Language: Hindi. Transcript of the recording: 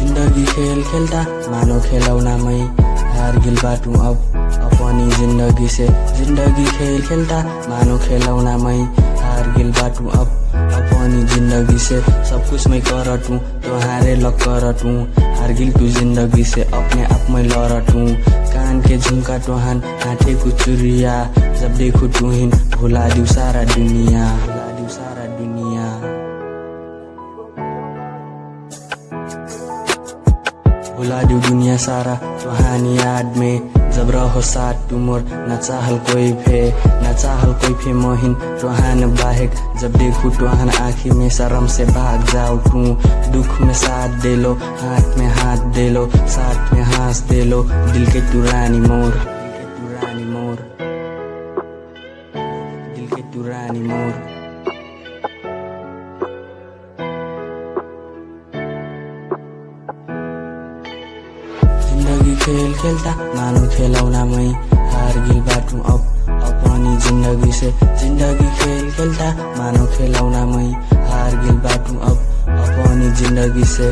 जिंदगी खेल खेलता मानो खिलौनामै हार गिल बाटूं अब अपनी जिंदगी से। जिंदगी खेल खेलता मानो खिलौनामै हार गिल बाटूं अब अपनी जिंदगी से। सब कुछ मैं करटूं तुम्हारे लग करटूं, हार गिल तू जिंदगी से अपने आप में लड़टूं। कान के झुमका टोहान हाथे को चुरिया, जब देखूं तू हिन भुला दूं सारा दुनिया, भुला दूं सारा दुनिया। भुला दूं दुनिया सारा तुहानी याद में, जब रहो साथ तू मोर न चाहल कोई फे मोहिन तुहान बाहेक। जब देखूं तुहान आँखी में शर्म से भाग जाऊं तू, दुख में साथ दे लो, हाथ में हाथ दे लो, साथ में हंस दे लो। दिल के तू रानी मोर, दिल के तू रानी मोर। जिंदगी खेल खेलता मानो खिलौनामै हार गिल बाटूं अब अपनी जिंदगी से। जिंदगी खेल खेलता मानो खिलौनामै हार गिल बाटूं अब अपनी जिंदगी से।